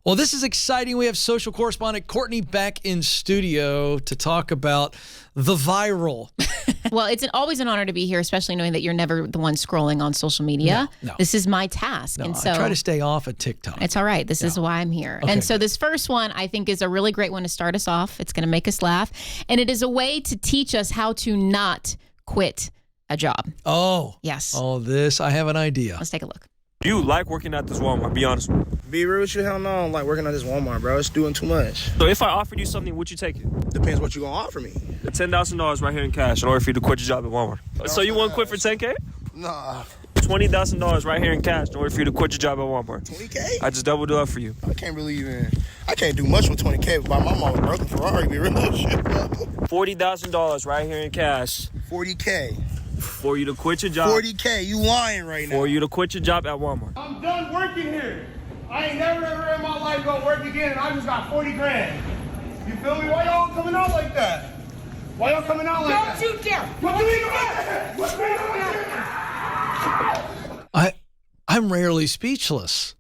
Well, this is exciting. We have social correspondent Courtney back in studio to talk about the viral. Well, it's always an honor to be here, especially knowing that you're never the one scrolling on social media. No. This is my task. No, and so I try to stay off of TikTok. It's all right. This is why I'm here. Okay, and so this first one, I think, is a really great one to start us off. It's going to make us laugh. And it is a way to teach us how to not quit a job. Oh. Yes. Oh, this. I have an idea. Let's take a look. You like working at this Walmart, be honest with me. Be real with you, hell no, I don't like working at this Walmart, bro. It's doing too much. So if I offered you something, would you take it? Depends what you gonna offer me. $10,000 right here in cash in order for you to quit your job at Walmart. So you won't quit for $10K? Nah. $20,000 right here in cash in order for you to quit your job at Walmart. $20K? I just doubled it up for you. I can't do much with $20K, but my mom was broken Ferrari, be real shit, bro. $40,000 right here in cash. $40K. For you to quit your job. $40K, you lying right now. For you to quit your job at Walmart. I'm done working here. I ain't never ever in my life gonna work again, and I just got 40 grand. You feel me? Why y'all coming out like that? Why y'all coming out like that? Don't you dare! What do you mean? I'm rarely speechless.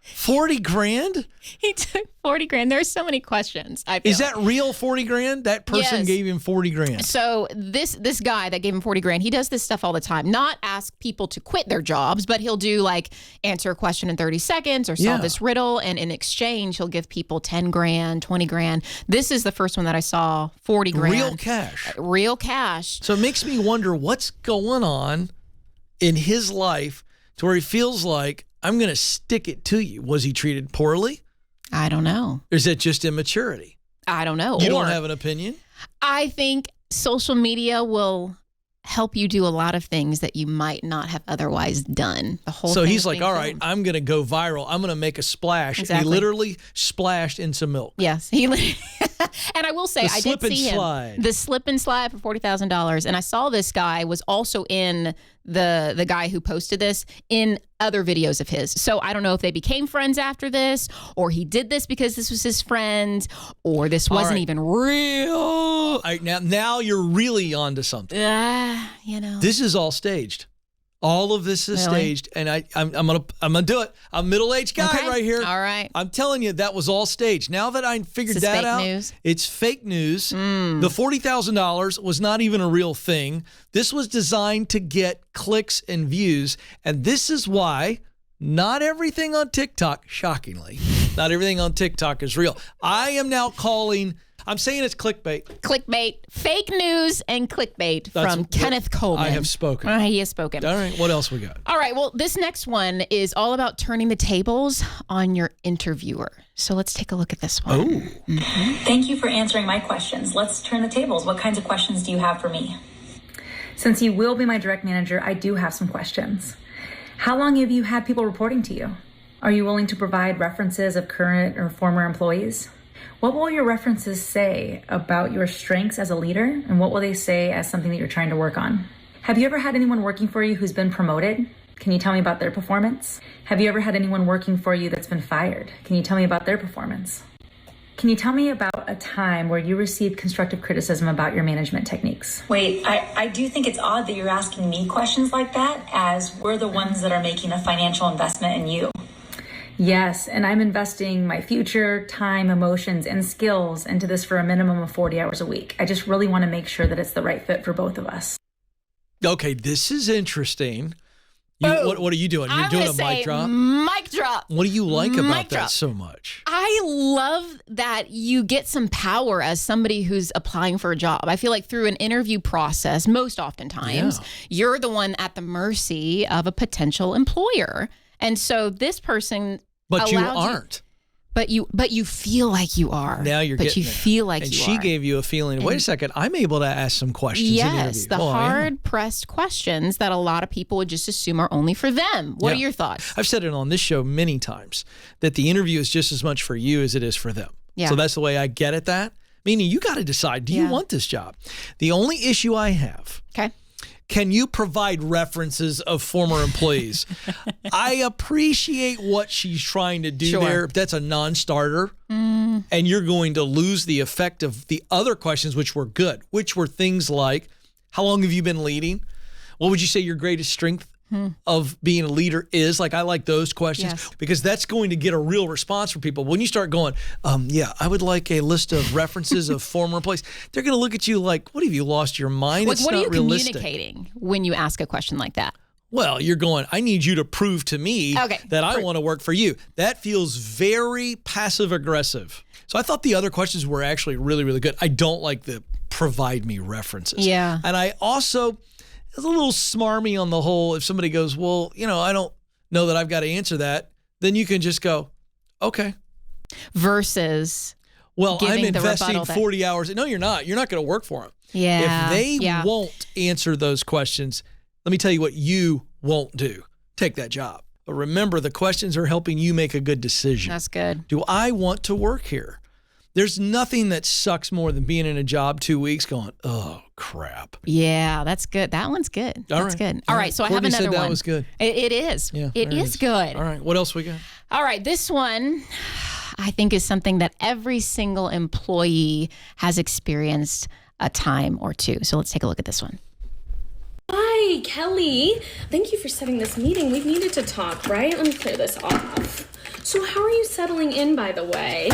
40 grand? He took 40 grand. There's so many questions. Is that real 40 grand? That person Yes. gave him 40 grand. So this guy that gave him 40 grand, he does this stuff all the time. Not ask people to quit their jobs, but he'll do like answer a question in 30 seconds or solve this riddle. And in exchange, he'll give people 10 grand, 20 grand. This is the first one that I saw, 40 grand. Real cash. Real cash. So it makes me wonder what's going on in his life to where he feels like, I'm going to stick it to you. Was he treated poorly? I don't know. Or is it just immaturity? I don't know. You don't have an opinion? I think social media will help you do a lot of things that you might not have otherwise done. The whole So thing he's is like, being all right, filmed. I'm going to go viral. I'm going to make a splash. Exactly. He literally splashed in some milk. Yes. And I will say, The I slip did and see him. slide. The slip and slide for $40,000. And I saw this guy was also in the guy who posted this in other videos of his. So I don't know if they became friends after this, or he did this because this was his friend, or this wasn't even real. All right, now you're really onto something. You know. This is all staged. All of this is staged, and I'm gonna do it. I'm a middle-aged guy right here. All right. I'm telling you, that was all staged. Now that I figured that out, news. it's fake news. The $40,000 was not even a real thing. This was designed to get clicks and views, and this is why not everything on TikTok, shockingly, not everything on TikTok is real. I am now calling. I'm saying it's clickbait. Clickbait, fake news, and clickbait from Kenneth Coleman. I have spoken. He has spoken. All right, what else we got? All right, well, this next one is all about turning the tables on your interviewer. So let's take a look at this one. Thank you for answering my questions. Let's turn the tables. What kinds of questions do you have for me? Since you will be my direct manager, I do have some questions. How long have you had people reporting to you? Are you willing to provide references of current or former employees? What will your references say about your strengths as a leader, and what will they say as something that you're trying to work on? Have you ever had anyone working for you who's been promoted? Can you tell me about their performance? Have you ever had anyone working for you that's been fired? Can you tell me about their performance? Can you tell me about a time where you received constructive criticism about your management techniques? Wait, I do think it's odd that you're asking me questions like that, as we're the ones that are making a financial investment in you. Yes, and I'm investing my future, time, emotions, and skills into this for a minimum of 40 hours a week. I just really want to make sure that it's the right fit for both of us. Okay, this is interesting. What are you doing? You're doing a mic drop? Mic drop. What do you like about Mic that drop. so much? I love that you get some power as somebody who's applying for a job. I feel like through an interview process, most oftentimes, you're the one at the mercy of a potential employer. And so this person But you aren't. But you feel like you are. Now you're but getting you there. feel like and you are. she gave you a feeling, wait a second, I'm able to ask some questions in Yes, interview. the hard-pressed questions that a lot of people would just assume are only for them. What are your thoughts? I've said it on this show many times, that the interview is just as much for you as it is for them. Yeah. So that's the way I get at that. Meaning you got to decide, do you want this job? The only issue I have, can you provide references of former employees? I appreciate what she's trying to do there. That's a non-starter. And you're going to lose the effect of the other questions, which were good, which were things like, how long have you been leading? What would you say your greatest strength of being a leader is. Like, I like those questions because that's going to get a real response from people. When you start going, I would like a list of references of former employees, they're going to look at you like, what, have you lost your mind? Like, it's what not are you realistic. communicating when you ask a question like that? Well, you're going, I need you to prove to me that I want to work for you. That feels very passive aggressive. So I thought the other questions were actually really, really good. I don't like the provide me references. Yeah. And I also, it's a little smarmy on the whole. If somebody goes, well, I don't know that I've got to answer that, then you can just go, okay. Versus, well, I'm investing 40 hours. No, you're not. You're not going to work for them. Yeah. If they won't answer those questions, let me tell you what you won't do. Take that job. But remember, the questions are helping you make a good decision. That's good. Do I want to work here? There's nothing that sucks more than being in a job 2 weeks going, oh, crap. Yeah, that's good. That one's good. That's good. All right, so I have Courtney another said one. That was good. It is. Yeah, it is good. All right, what else we got? All right, this one I think is something that every single employee has experienced a time or two. So let's take a look at this one. Hi, Kelly. Thank you for setting this meeting. We've needed to talk, right? Let me clear this off. So how are you settling in, by the way?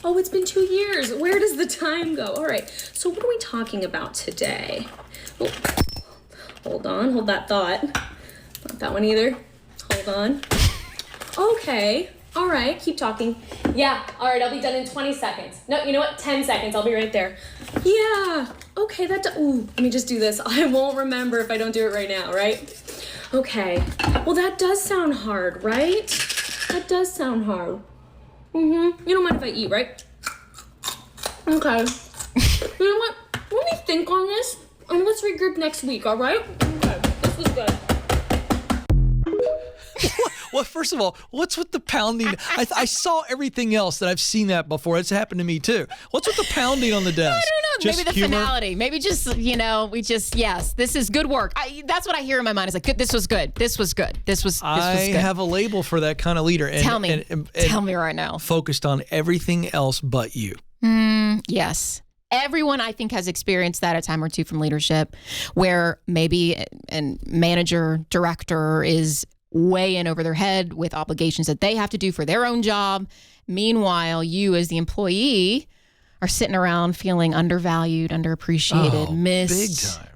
Oh, it's been 2 years. Where does the time go? All right, so what are we talking about today? Oh, hold on, hold that thought. Not that one either. Hold on. Okay, all right, keep talking. Yeah, all right, I'll be done in 20 seconds. No, you know what? 10 seconds, I'll be right there. Yeah, okay, ooh, let me just do this. I won't remember if I don't do it right now, right? Okay, well, that does sound hard, right? That does sound hard. You don't mind if I eat, right? Okay. You know what? Let me think on this, and let's regroup next week, all right? Okay, this was good. Well, first of all, what's with the pounding? I saw everything else that I've seen that before. It's happened to me too. What's with the pounding on the desk? I don't know. Just maybe the humor? finality. Maybe just, yes, this is good work. That's what I hear in my mind. It's like, this was good. This was good. This was good. I have a label for that kind of leader. And, Tell me. Tell me right now. Focused on everything else but you. Yes. Everyone, I think, has experienced that a time or two from leadership where maybe a manager, director is way in over their head with obligations that they have to do for their own job. Meanwhile, you as the employee are sitting around feeling undervalued, underappreciated,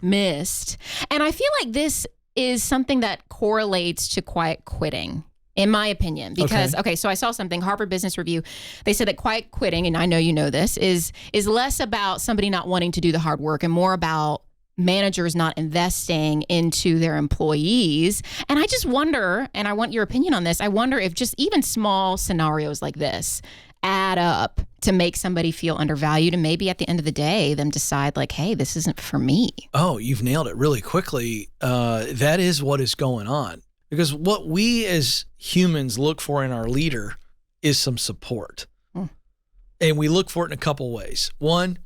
missed. And I feel like this is something that correlates to quiet quitting, in my opinion, because, so I saw something, Harvard Business Review, they said that quiet quitting, and I know you know this, is less about somebody not wanting to do the hard work and more about managers not investing into their employees. And I just wonder, and I want your opinion on this, I wonder if just even small scenarios like this add up to make somebody feel undervalued and maybe at the end of the day, them decide like, hey, this isn't for me. Oh, you've nailed it really quickly. That is what is going on. Because what we as humans look for in our leader is some support. And we look for it in a couple ways. One,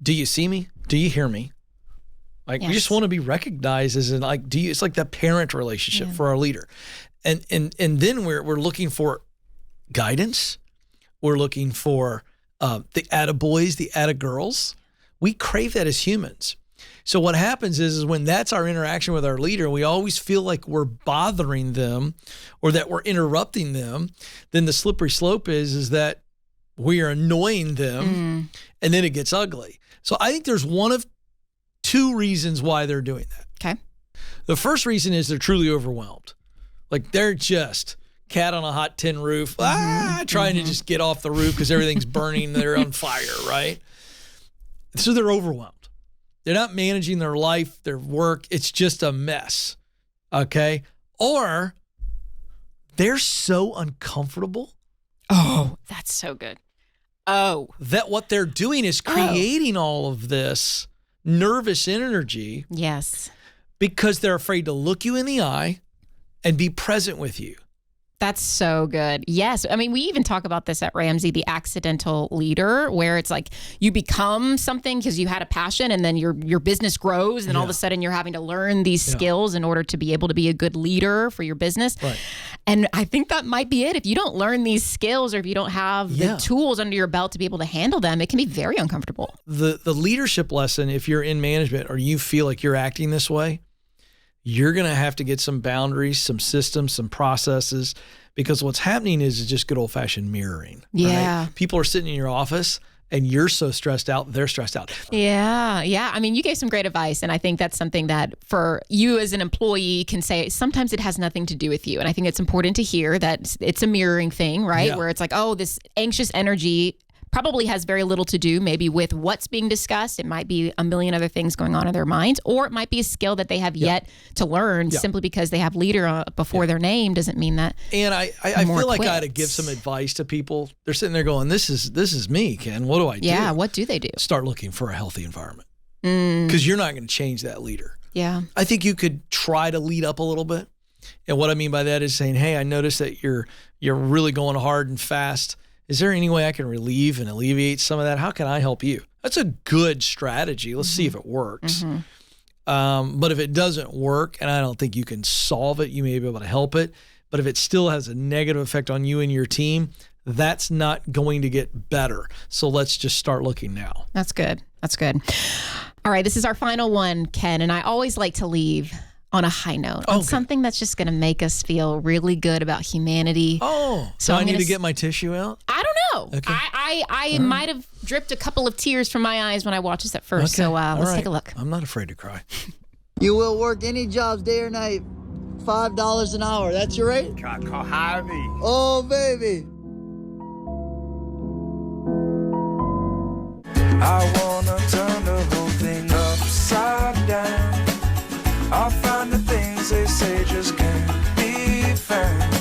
do you see me? Do you hear me? Like, we just want to be recognized as it's like that parent relationship for our leader. And then we're looking for guidance. We're looking for the attaboys, the attagirls. We crave that as humans. So what happens is when that's our interaction with our leader, we always feel like we're bothering them or that we're interrupting them. Then the slippery slope is that we are annoying them and then it gets ugly. So I think there's one of two reasons why they're doing that. Okay. The first reason is they're truly overwhelmed. Like they're just cat on a hot tin roof, trying to just get off the roof because everything's burning. They're on fire, right? So they're overwhelmed. They're not managing their life, their work. It's just a mess, okay? Or they're so uncomfortable. Oh, that's so good. Oh. That what they're doing is creating all of this nervous energy. Yes. Because they're afraid to look you in the eye and be present with you. That's so good. Yes. I mean, we even talk about this at Ramsey, the accidental leader, where it's like you become something because you had a passion and then your business grows and all of a sudden you're having to learn these skills in order to be able to be a good leader for your business. Right. And I think that might be it. If you don't learn these skills or if you don't have the tools under your belt to be able to handle them, it can be very uncomfortable. The leadership lesson, if you're in management or you feel like you're acting this way, you're going to have to get some boundaries, some systems, some processes, because what's happening is just good old-fashioned mirroring. Yeah. Right? People are sitting in your office and you're so stressed out, they're stressed out. Yeah. I mean, you gave some great advice, and I think that's something that for you as an employee can say sometimes it has nothing to do with you. And I think it's important to hear that it's a mirroring thing, right? Yeah. Where it's like, oh, this anxious energy probably has very little to do maybe with what's being discussed. It might be a million other things going on in their minds, or it might be a skill that they have yet to learn. Simply because they have leader before their name doesn't mean that. And I feel like I got to give some advice to people. They're sitting there going, this is me, Ken. What do I do? Yeah, what do they do? Start looking for a healthy environment, because you're not going to change that leader. Yeah. I think you could try to lead up a little bit. And what I mean by that is saying, hey, I noticed that you're really going hard and fast. Is there any way I can relieve and alleviate some of that? How can I help you? That's a good strategy. Let's see if it works. But if it doesn't work, and I don't think you can solve it, you may be able to help it. But if it still has a negative effect on you and your team, that's not going to get better. So let's just start looking now. That's good. All right, this is our final one, Ken, and I always like to leave on a high note, on something that's just going to make us feel really good about humanity. So I need to get my tissue out? I don't know. Okay. I might have dripped a couple of tears from my eyes when I watched this at first. So let's take a look. I'm not afraid to cry. You will work any jobs day or night, $5 an hour. That's your rate? Hire me. Oh, baby. I wanna turn the whole thing upside down. I'll find the things they say just can't be found.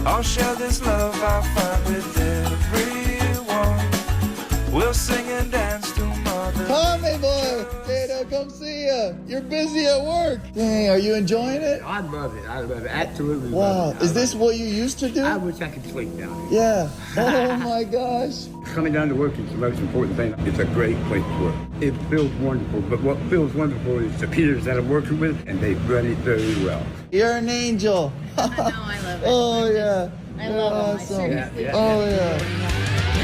I'll share this love I find with everyone. We'll sing and dance to mother. Tommy boy, Tato, come see you. You're busy at work. Dang, are you enjoying it? I love it. Absolutely wow. love it. Is this what you used to do? I wish I could sleep down here. Yeah. Oh my gosh. Coming down to work is the most important thing. It's a great place to work. It feels wonderful, but what feels wonderful is the peers that I'm working with, and they run it very well. You're an angel. I know, I love it. Oh yeah. I love it. Awesome. Yeah. Oh yeah.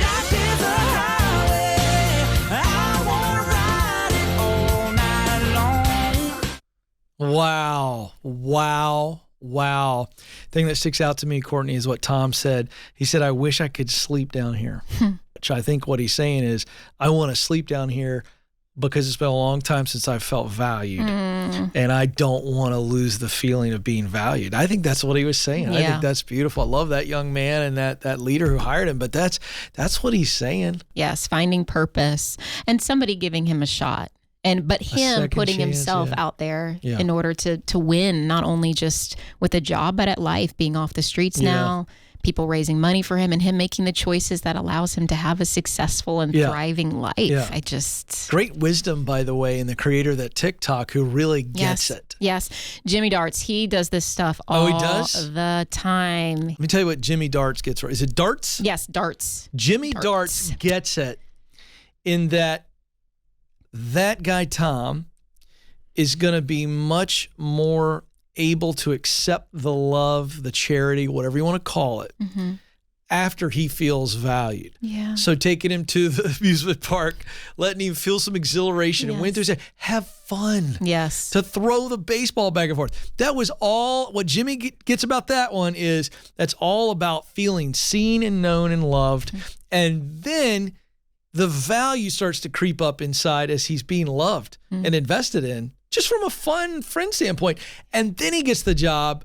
Life is a highway. I wanna ride it all night long. Wow. Thing that sticks out to me, Courtney, is what Tom said. He said, I wish I could sleep down here. Which I think what he's saying is, I want to sleep down here because it's been a long time since I've felt valued. And I don't want to lose the feeling of being valued. I think that's what he was saying. I think that's beautiful. I love that young man and that leader who hired him, but that's what he's saying. Yes, finding purpose and somebody giving him a shot. But him putting himself out there in order to win, not only just with a job, but at life, being off the streets now, people raising money for him, and him making the choices that allows him to have a successful and thriving life. Great wisdom, by the way, in the creator of that TikTok who really gets it. Yes. Jimmy Darts, he does this stuff all the time. Let me tell you what Jimmy Darts gets right. Is it Darts? Yes, Darts. Jimmy Darts gets it in that guy, Tom, is going to be much more able to accept the love, the charity, whatever you want to call it, after he feels valued. Yeah. So taking him to the amusement park, letting him feel some exhilaration and went through, have fun. Yes. To throw the baseball back and forth. That was all, what Jimmy gets about that one is, that's all about feeling seen and known and loved. And then the value starts to creep up inside as he's being loved and invested in, just from a fun friend standpoint. And then he gets the job.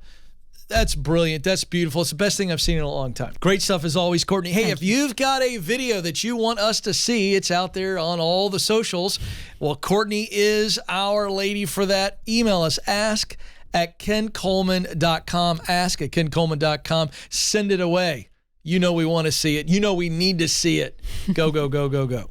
That's brilliant. That's beautiful. It's the best thing I've seen in a long time. Great stuff as always, Courtney. Hey, if you've got a video that you want us to see, it's out there on all the socials. Well, Courtney is our lady for that. Email us, ask@kencoleman.com. Ask@kencoleman.com. Send it away. You know we want to see it. You know we need to see it. Go, go, go, go, go.